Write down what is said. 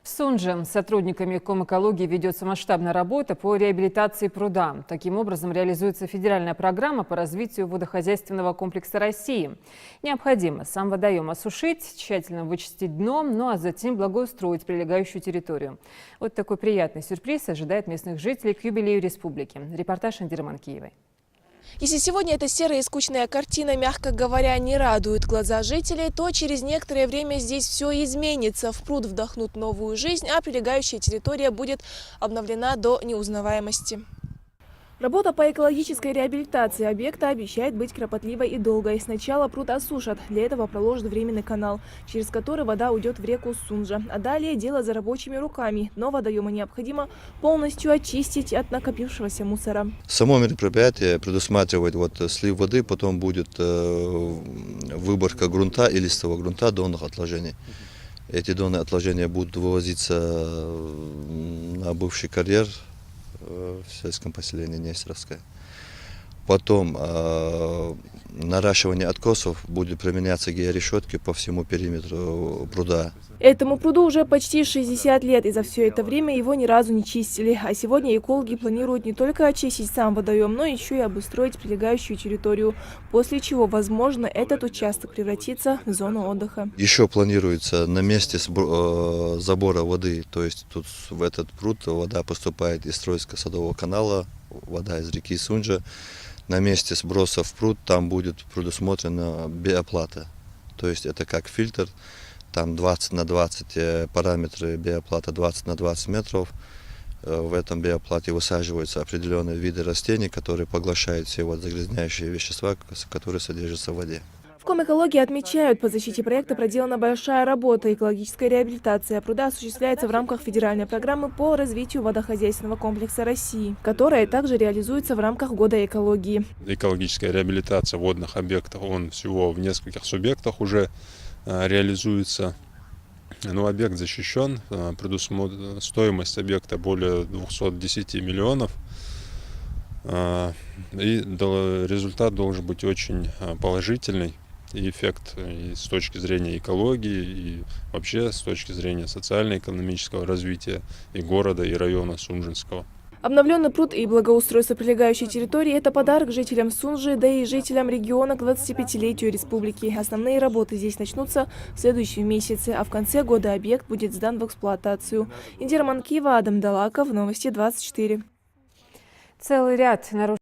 В Сунже сотрудниками Комэкологии ведется масштабная работа по реабилитации пруда. Таким образом, реализуется федеральная программа по развитию водохозяйственного комплекса России. Необходимо сам водоем осушить, тщательно вычистить дно, ну а затем благоустроить прилегающую территорию. Вот такой приятный сюрприз ожидает местных жителей к юбилею республики. Репортаж Индиры Манкиевой. Если сегодня эта серая и скучная картина, мягко говоря, не радует глаза жителей, то через некоторое время здесь все изменится. В пруд вдохнут новую жизнь, а прилегающая территория будет обновлена до неузнаваемости. Работа по экологической реабилитации объекта обещает быть кропотливой и долгой. Сначала пруд осушат. Для этого проложат временный канал, через который вода уйдет в реку Сунжа. А далее дело за рабочими руками. Но водоема необходимо полностью очистить от накопившегося мусора. Само мероприятие предусматривает слив воды, потом будет выборка грунта и листового грунта донных отложений. Эти донные отложения будут вывозиться на бывший карьер в сельском поселении Нестеровское. Потом наращивание откосов будет применяться георешетки по всему периметру пруда. Этому пруду уже почти 60 лет, и за все это время его ни разу не чистили. А сегодня экологи планируют не только очистить сам водоем, но еще и обустроить прилегающую территорию, после чего, возможно, этот участок превратится в зону отдыха. Еще планируется на месте забора воды, то есть тут в этот пруд вода поступает из Троицко-Садового канала, вода из реки Сунжа. На месте сброса в пруд там будет предусмотрена биоплата, то есть это как фильтр. Там 20 на 20 параметры биоплата, 20 на 20 метров. В этом биоплате высаживаются определенные виды растений, которые поглощают все загрязняющие вещества, которые содержатся в воде. В Комэкологии отмечают, по защите проекта проделана большая работа. Экологическая реабилитация пруда осуществляется в рамках федеральной программы по развитию водохозяйственного комплекса России, которая также реализуется в рамках Года экологии. Экологическая реабилитация водных объектов, он всего в нескольких субъектах уже реализуется. Но объект защищен, стоимость объекта более 210 миллионов. И результат должен быть очень положительный. И эффект и с точки зрения экологии, и вообще с точки зрения социально-экономического развития и города, и района Сунжинского. Обновленный пруд и благоустройство прилегающей территории – это подарок жителям Сунжи, да и жителям региона к 25-летию республики. Основные работы здесь начнутся в следующем месяце, а в конце года объект будет сдан в эксплуатацию. Индира Манкиева, Адам Далаков, Новости 24. Целый ряд нарушений